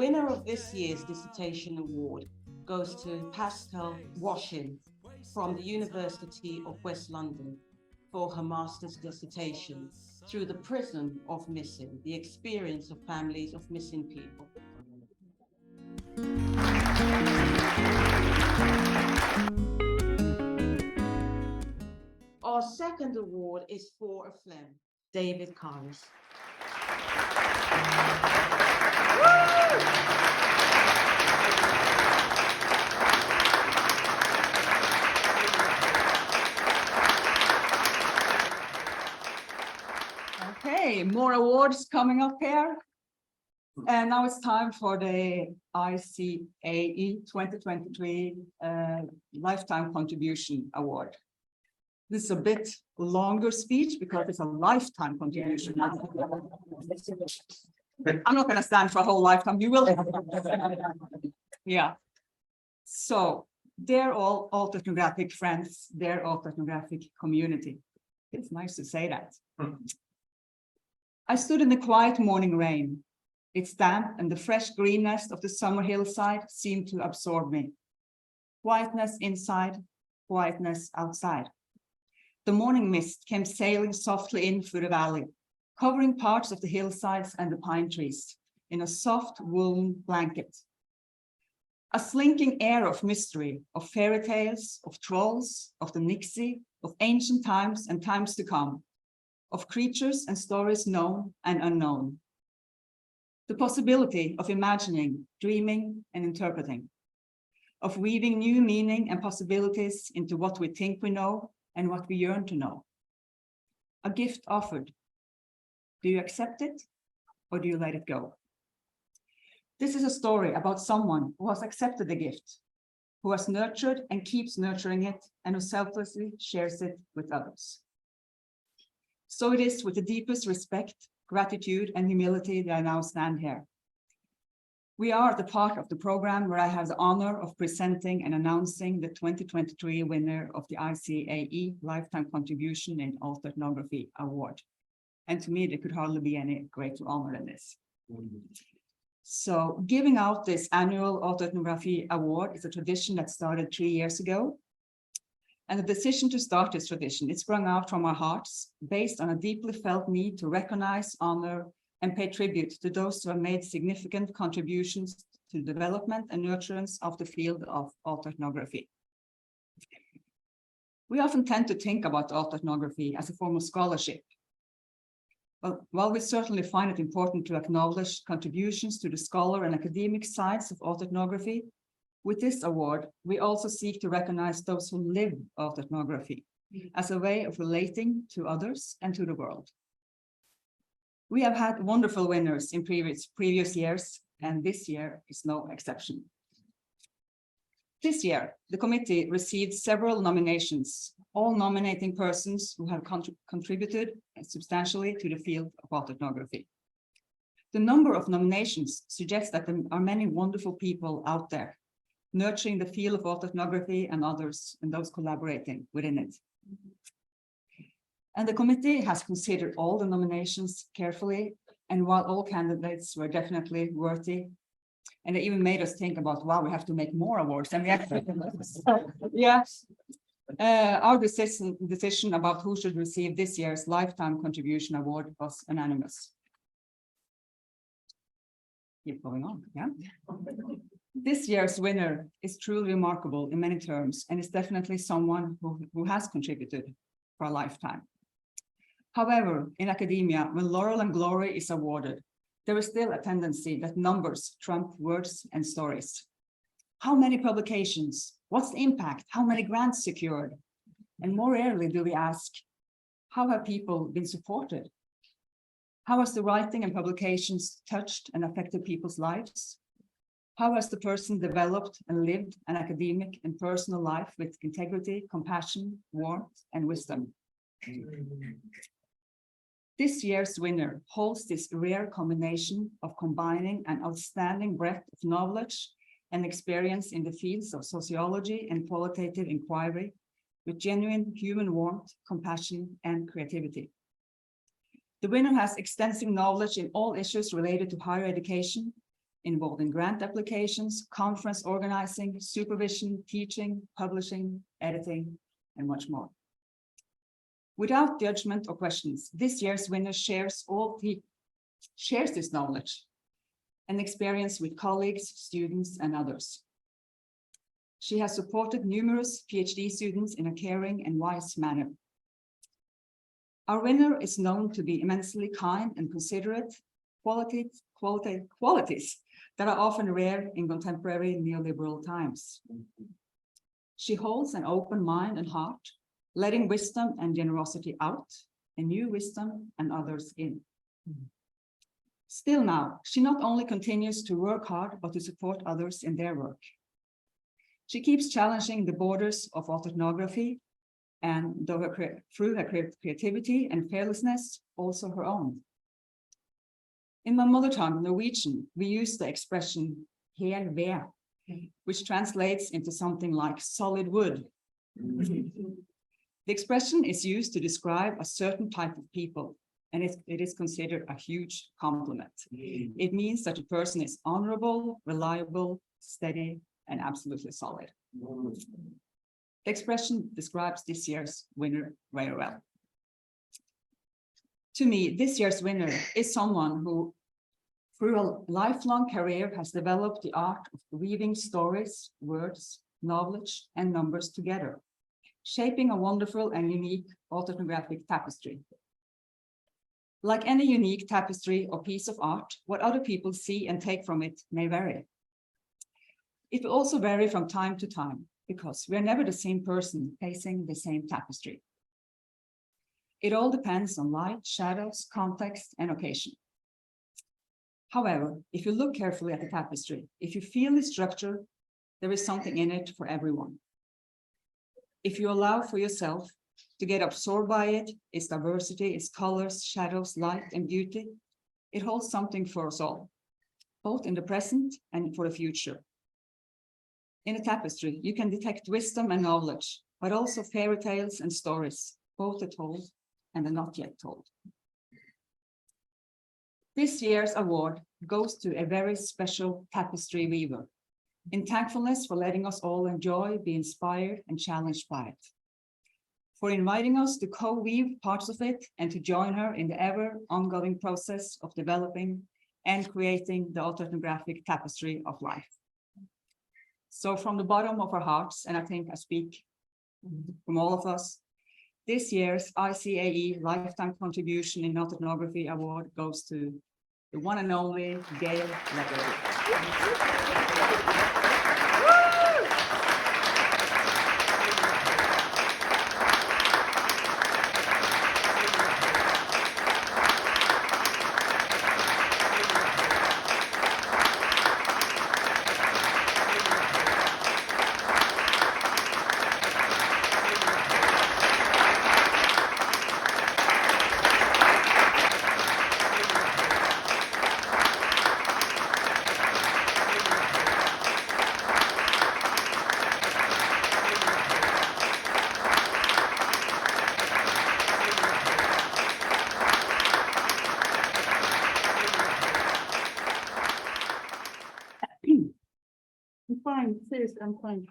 winner of this year's dissertation award goes to Pascal Washin from the University of West London for her master's dissertation, Through the Prism of Missing, the Experience of Families of Missing People. Our second award is for a phlegm, David Carlos. Okay, more awards coming up here. And now it's time for the ICAE 2023 Lifetime Contribution Award. This is a bit longer speech because it's a lifetime contribution. I'm not going to stand for a whole lifetime. You will. Yeah. So they're all ethnographic friends. They're all ethnographic community. It's nice to say that. I stood in the quiet morning rain. Its damp and the fresh greenness of the summer hillside seemed to absorb me. Quietness inside, quietness outside. The morning mist came sailing softly in through the valley, covering parts of the hillsides and the pine trees in a soft woolen blanket. A slinking air of mystery, of fairy tales, of trolls, of the Nixie, of ancient times and times to come, of creatures and stories known and unknown. The possibility of imagining, dreaming, and interpreting, of weaving new meaning and possibilities into what we think we know and what we yearn to know. A gift offered. Do you accept it or do you let it go? This is a story about someone who has accepted the gift, who has nurtured and keeps nurturing it, and who selflessly shares it with others. So it is with the deepest respect, gratitude, and humility that I now stand here. We are at the part of the program where I have the honor of presenting and announcing the 2023 winner of the ICAE Lifetime Contribution in Alt Ethnography Award. And to me, there could hardly be any greater honor than this. So giving out this annual Alt Ethnography Award is a tradition that started 3 years ago. And the decision to start this tradition, it sprung out from our hearts, based on a deeply felt need to recognize, honor, and pay tribute to those who have made significant contributions to the development and nurturance of the field of alt ethnography. We often tend to think about alt ethnography as a form of scholarship. But while we certainly find it important to acknowledge contributions to the scholar and academic sides of alt ethnography, with this award, we also seek to recognize those who live alt ethnography as a way of relating to others and to the world. We have had wonderful winners in previous years, and this year is no exception. This year, the committee received several nominations, all nominating persons who have contributed substantially to the field of alt ethnography. The number of nominations suggests that there are many wonderful people out there, nurturing the field of alt ethnography and others and those collaborating within it. And the committee has considered all the nominations carefully, and while all candidates were definitely worthy, and they even made us think about, wow, we have to make more awards than we actually yes. Our decision about who should receive this year's Lifetime Contribution Award was unanimous. Keep going on, yeah? This year's winner is truly remarkable in many terms, and is definitely someone who has contributed for a lifetime. However, in academia, when laurel and glory is awarded, there is still a tendency that numbers trump words and stories. How many publications? What's the impact? How many grants secured? And more rarely do we ask, how have people been supported? How has the writing and publications touched and affected people's lives? How has the person developed and lived an academic and personal life with integrity, compassion, warmth, and wisdom? This year's winner holds this rare combination of combining an outstanding breadth of knowledge and experience in the fields of sociology and qualitative inquiry with genuine human warmth, compassion, and creativity. The winner has extensive knowledge in all issues related to higher education, involved in grant applications, conference organizing, supervision, teaching, publishing, editing, and much more. Without judgment or questions, this year's winner shares this knowledge and experience with colleagues, students, and others. She has supported numerous PhD students in a caring and wise manner. Our winner is known to be immensely kind and considerate, qualities that are often rare in contemporary neoliberal times. She holds an open mind and heart, letting wisdom and generosity out, and new wisdom and others in. Still now, she not only continues to work hard, but to support others in their work. She keeps challenging the borders of autoethnography, and through her creativity and fearlessness, also her own. In my mother tongue, Norwegian, we use the expression hel ved, which translates into something like solid wood. The expression is used to describe a certain type of people, and it is considered a huge compliment. It means that a person is honorable, reliable, steady, and absolutely solid. The expression describes this year's winner very well. To me, this year's winner is someone who, through a lifelong career, has developed the art of weaving stories, words, knowledge, and numbers together, shaping a wonderful and unique autoethnographic tapestry. Like any unique tapestry or piece of art, what other people see and take from it may vary. It will also vary from time to time, because we are never the same person facing the same tapestry. It all depends on light, shadows, context, and occasion. However, if you look carefully at the tapestry, if you feel the structure, there is something in it for everyone. If you allow for yourself to get absorbed by it, its diversity, its colors, shadows, light, and beauty, it holds something for us all, both in the present and for the future. In a tapestry, you can detect wisdom and knowledge, but also fairy tales and stories, both the told and the not yet told. This year's award goes to a very special tapestry weaver, in thankfulness for letting us all enjoy, be inspired, and challenged by it, for inviting us to co-weave parts of it and to join her in the ever ongoing process of developing and creating the autoethnographic tapestry of life. So from the bottom of our hearts, and I think I speak from all of us, this year's ICAE Lifetime Contribution in Autoethnography Award goes to the one and only Gail Leverett. Fine, seriously, I'm fine.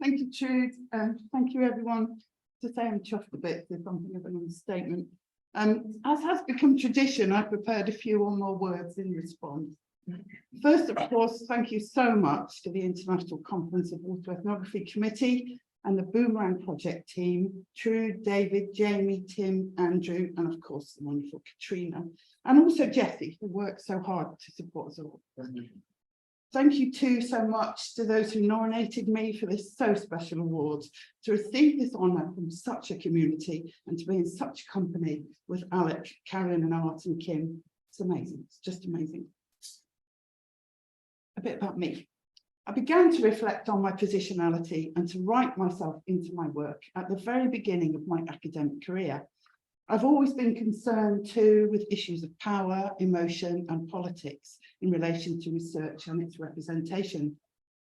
Thank you, Trude, and thank you, everyone. To say I'm chuffed a bit is something of an understatement. As has become tradition, I've prepared a few or more words in response. First, of course, thank you so much to the International Conference of Autoethnography Committee and the Boomerang Project team, Trude, David, Jamie, Tim, Andrew, and of course, the wonderful Katrina, and also Jessie, who worked so hard to support us all. Thank you too so much to those who nominated me for this so special award, to receive this honour from such a community and to be in such company with Alec, Karen and Art and Kim. It's amazing, it's just amazing. A bit about me. I began to reflect on my positionality and to write myself into my work at the very beginning of my academic career. I've always been concerned too with issues of power, emotion and politics in relation to research and its representation.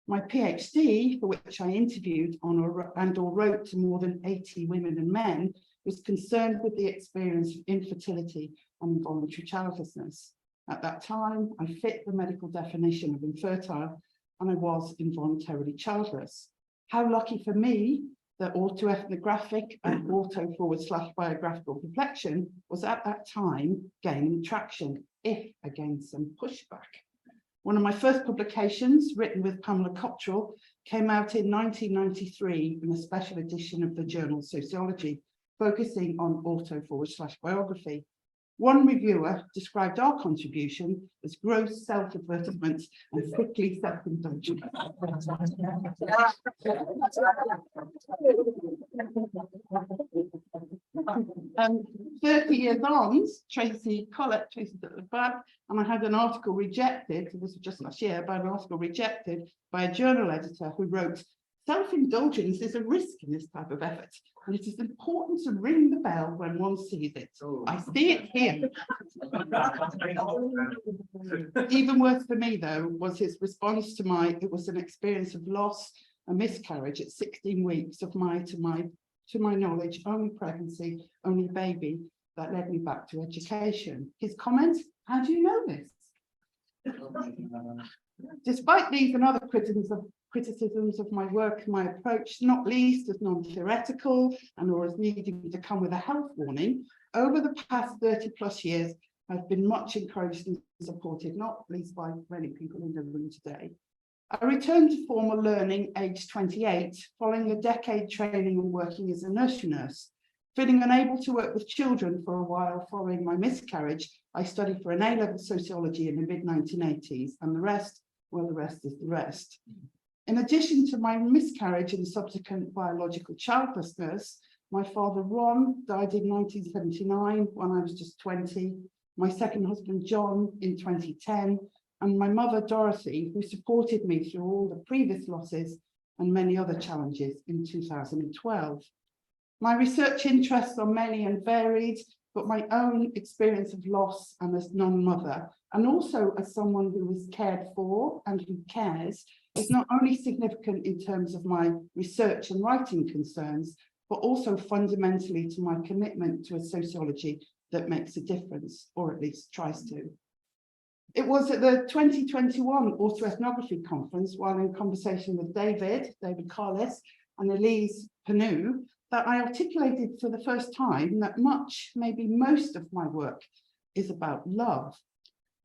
My PhD, for which I interviewed on or wrote to more than 80 women and men, was concerned with the experience of infertility and involuntary childlessness. At that time, I fit the medical definition of infertile and I was involuntarily childless. How lucky for me that autoethnographic and auto/biographical reflection was at that time gaining traction, if against some pushback. One of my first publications, written with Pamela Cottrell, came out in 1993 in a special edition of the journal Sociology, focusing on auto/biography. One reviewer described our contribution as gross self-advertisement and thickly self-indulgent. 30 years on, Tracy's at the back, and I had an article rejected, this was just last year, by an article rejected by a journal editor who wrote, "Self-indulgence is a risk in this type of effort, and it is important to ring the bell when one sees it." I see it here. Even worse for me, though, was his response to it was an experience of loss, a miscarriage at 16 weeks of to my knowledge, only pregnancy, only baby, that led me back to education. His comment, "How do you know this?" Despite these and other criticisms of my work, my approach, not least as non-theoretical and or as needing to come with a health warning, over the past 30 plus years, I've been much encouraged and supported, not least by many people in the room today. I returned to formal learning aged 28, following a decade training and working as a nursery nurse. Feeling unable to work with children for a while following my miscarriage, I studied for an A-level sociology in the mid-1980s, and the rest, well, the rest is the rest. In addition to my miscarriage and subsequent biological childlessness, my father, Ron, died in 1979 when I was just 20, my second husband, John, in 2010, and my mother, Dorothy, who supported me through all the previous losses and many other challenges in 2012. My research interests are many and varied, but my own experience of loss and as non-mother, and also as someone who is cared for and who cares, is not only significant in terms of my research and writing concerns, but also fundamentally to my commitment to a sociology that makes a difference, or at least tries to. It was at the 2021 Autoethnography Conference, while in conversation with David Carlis and Elise Panu, that I articulated for the first time that much, maybe most of my work is about love.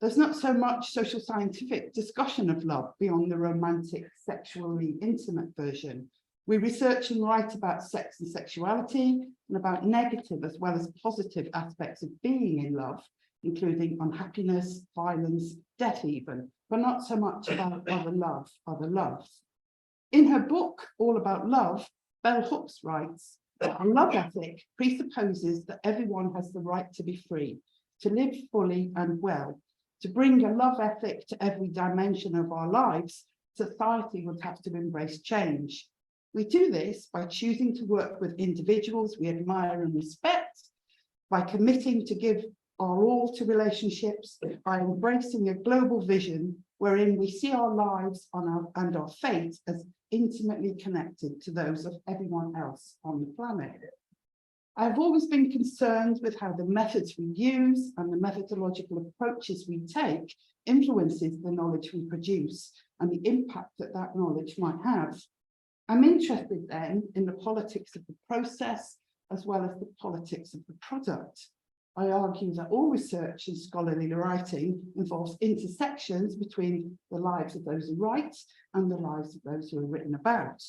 There's not so much social scientific discussion of love beyond the romantic, sexually intimate version. We research and write about sex and sexuality and about negative as well as positive aspects of being in love, including unhappiness, violence, death even, but not so much about other loves. In her book, All About Love, Bell Hooks writes, "A love ethic presupposes that everyone has the right to be free, to live fully and well. To bring a love ethic to every dimension of our lives, society would have to embrace change. We do this by choosing to work with individuals we admire and respect, by committing to give our all to relationships, by embracing a global vision wherein we see our lives and our fate as intimately connected to those of everyone else on the planet." I've always been concerned with how the methods we use and the methodological approaches we take influences the knowledge we produce and the impact that that knowledge might have. I'm interested then in the politics of the process as well as the politics of the product. I argue that all research and scholarly writing involves intersections between the lives of those who write and the lives of those who are written about.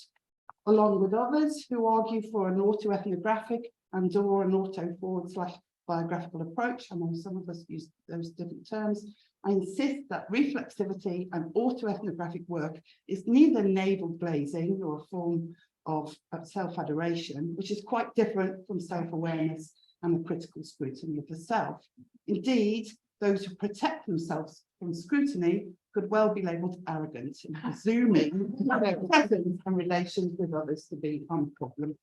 Along with others who argue for an autoethnographic and or an auto/biographical approach, I know some of us use those different terms, I insist that reflexivity and autoethnographic work is neither navel glazing nor a form of self-adoration, which is quite different from self-awareness and the critical scrutiny of the self. Indeed, those who protect themselves from scrutiny could well be labelled arrogant in presuming their presence and relations with others to be unproblematic.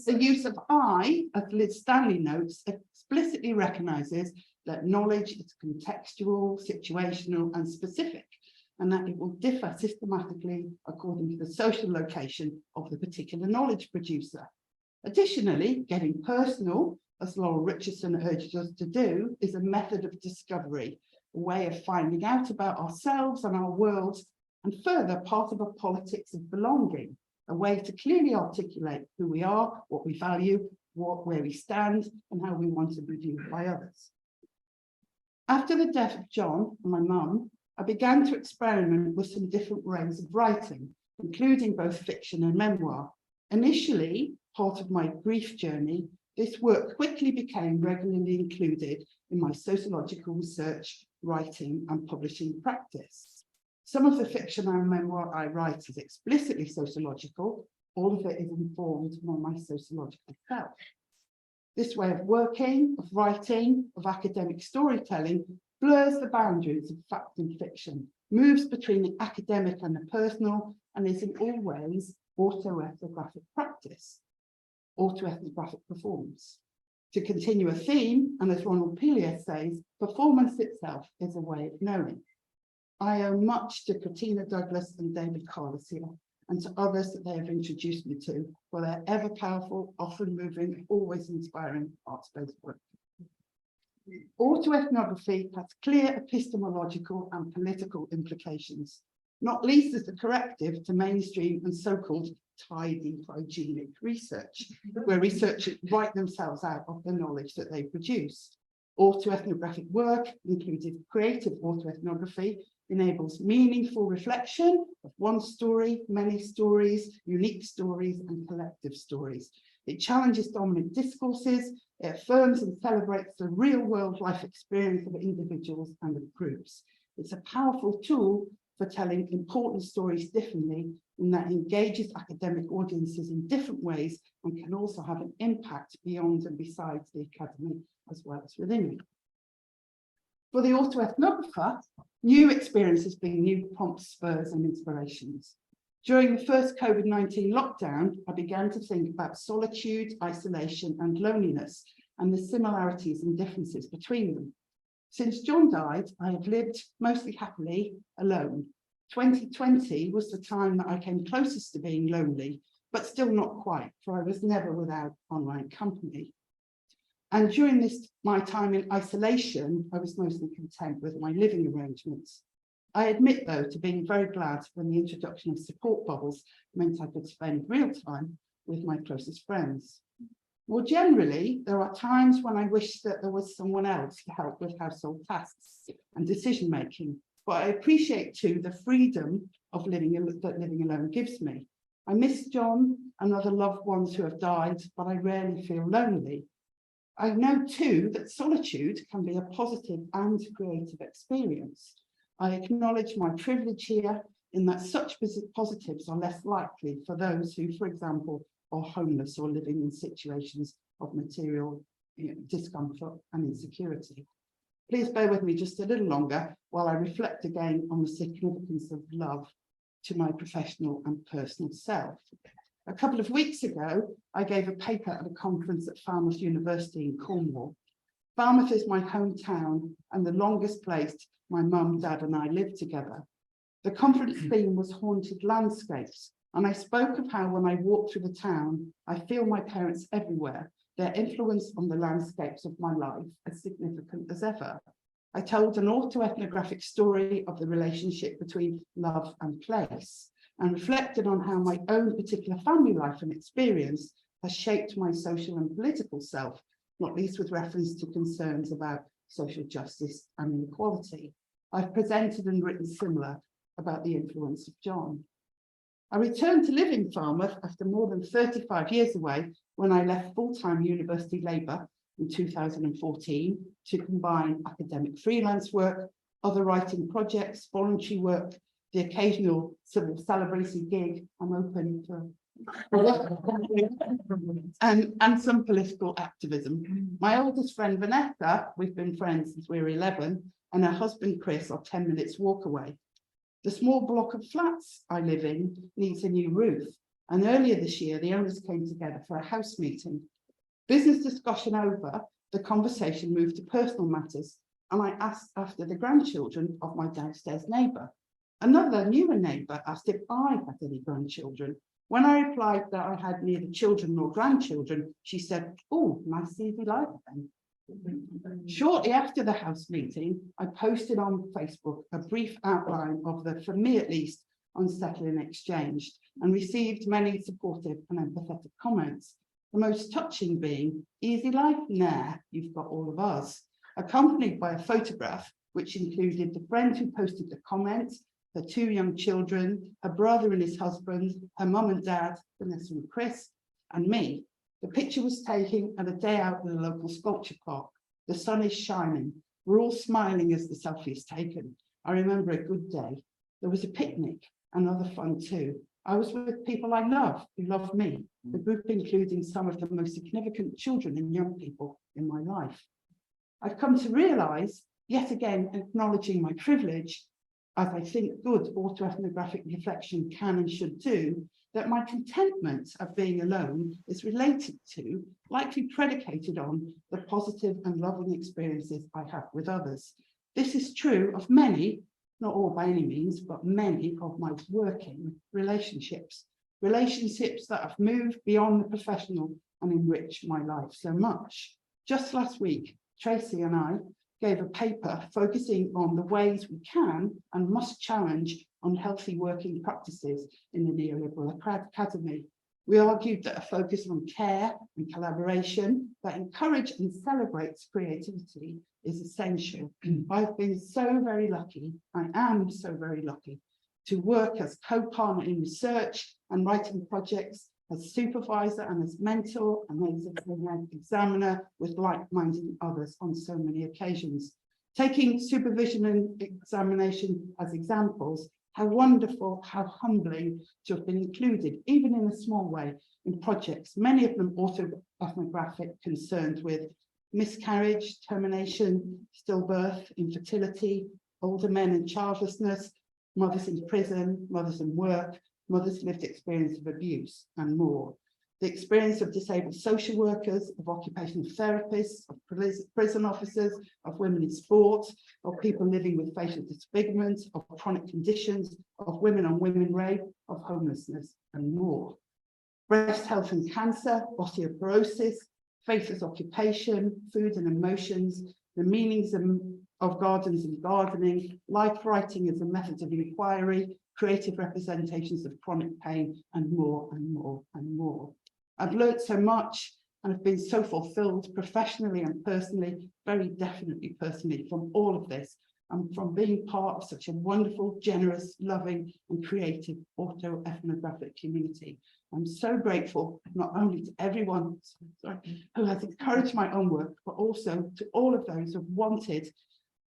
The use of I, as Liz Stanley notes, explicitly recognises that knowledge is contextual, situational and specific, and that it will differ systematically according to the social location of the particular knowledge producer. Additionally, getting personal as Laurel Richardson urged us to do, is a method of discovery, a way of finding out about ourselves and our world, and further part of a politics of belonging, a way to clearly articulate who we are, what we value, where we stand, and how we want to be viewed by others. After the death of John and my mum, I began to experiment with some different ways of writing, including both fiction and memoir. Initially, part of my grief journey, this work quickly became regularly included in my sociological research, writing, and publishing practice. Some of the fiction and memoir I write is explicitly sociological. All of it is informed by my sociological self. This way of working, of writing, of academic storytelling blurs the boundaries of fact and fiction, moves between the academic and the personal, and is in all ways autoethnographic practice, autoethnographic performance. To continue a theme, and as Ronald Pelier says, performance itself is a way of knowing. I owe much to Katina Douglas and David Carlisier, and to others that they have introduced me to for their ever powerful, often moving, always inspiring arts-based work. Autoethnography has clear epistemological and political implications, not least as a corrective to mainstream and so-called tidy hygienic research, where researchers write themselves out of the knowledge that they produce. Autoethnographic work, including creative autoethnography, enables meaningful reflection of one story, many stories, unique stories, and collective stories. It challenges dominant discourses, it affirms and celebrates the real-world life experience of individuals and of groups. It's a powerful tool for telling important stories differently, in that it engages academic audiences in different ways and can also have an impact beyond and besides the academy as well as within it. For the autoethnographer, new experiences bring new prompts, spurs, and inspirations. During the first COVID-19 lockdown, I began to think about solitude, isolation, and loneliness, and the similarities and differences between them. Since John died, I have lived mostly happily alone. 2020 was the time that I came closest to being lonely, but still not quite, for I was never without online company. And during my time in isolation, I was mostly content with my living arrangements. I admit, though, to being very glad when the introduction of support bubbles meant I could spend real time with my closest friends. More generally, there are times when I wish that there was someone else to help with household tasks and decision-making, but I appreciate too the freedom of living alone gives me. I miss John and other loved ones who have died, but I rarely feel lonely. I know too that solitude can be a positive and creative experience. I acknowledge my privilege here in that such positives are less likely for those who, for example, are homeless or living in situations of material discomfort and insecurity. Please bear with me just a little longer while I reflect again on the significance of love to my professional and personal self. A couple of weeks ago, I gave a paper at a conference at Falmouth University in Cornwall. Falmouth is my hometown and the longest place my mum, dad, and I lived together. The conference theme was haunted landscapes, and I spoke of how when I walk through the town, I feel my parents everywhere, their influence on the landscapes of my life as significant as ever. I told an autoethnographic story of the relationship between love and place, and reflected on how my own particular family life and experience has shaped my social and political self, not least with reference to concerns about social justice and inequality. I've presented and written similar about the influence of John. I returned to live in Falmouth after more than 35 years away when I left full-time university labour in 2014 to combine academic freelance work, other writing projects, voluntary work, the occasional civil celebrity gig. I'm open for and some political activism. My oldest friend Vanessa, we've been friends since we were 11, and her husband Chris are 10 minutes walk away. The small block of flats I live in needs a new roof, and earlier this year the owners came together for a house meeting. Business discussion over, the conversation moved to personal matters, and I asked after the grandchildren of my downstairs neighbour. Another newer neighbour asked if I had any grandchildren, When I replied that I had neither children nor grandchildren, she said, "Oh, nice easy life then." Shortly after the House meeting, I posted on Facebook a brief outline of the, for me at least, unsettling exchange and received many supportive and empathetic comments. The most touching being, "Easy life? Nah, you've got all of us," accompanied by a photograph which included the friend who posted the comments, her 2 young children, her brother and his husband, her mum and dad, Vanessa and Chris, and me. The picture was taken at a day out in a local sculpture park. The sun is shining. We're all smiling as the selfie is taken. I remember a good day. There was a picnic and other fun too. I was with people I love, who love me, the group including some of the most significant children and young people in my life. I've come to realise, yet again acknowledging my privilege, as I think good autoethnographic reflection can and should do, that my contentment of being alone is related to, likely predicated on, the positive and loving experiences I have with others. This is true of many, not all by any means, but many of my working relationships. Relationships that have moved beyond the professional and enriched my life so much. Just last week, Tracy and I gave a paper focusing on the ways we can and must challenge unhealthy working practices in the neoliberal academy. We argued that a focus on care and collaboration that encourage and celebrates creativity is essential. I've been so very lucky, I am so very lucky, to work as co-partner in research and writing projects, as supervisor and as mentor and as an examiner with like-minded others on so many occasions. Taking supervision and examination as examples, how wonderful, how humbling to have been included, even in a small way, in projects, many of them autoethnographic, concerned with miscarriage, termination, stillbirth, infertility, older men and childlessness, mothers in prison, mothers in work, mothers' lived experience of abuse, and more. The experience of disabled social workers, of occupational therapists, of prison officers, of women in sport, of people living with facial disfigurement, of chronic conditions, of women on women rape, of homelessness, and more. Breast health and cancer, osteoporosis, faith as occupation, food and emotions, the meanings of gardens and gardening, life writing as a method of inquiry, creative representations of chronic pain, and more and more and more. I've learned so much and have been so fulfilled professionally and personally, very definitely personally, from all of this, and from being part of such a wonderful, generous, loving and creative autoethnographic community. I'm so grateful not only to everyone who has encouraged my own work, but also to all of those who have wanted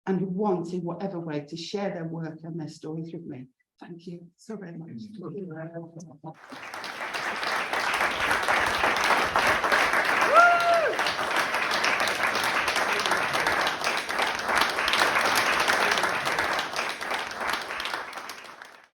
and who want in whatever way to share their work and their stories with me. Thank you so very much.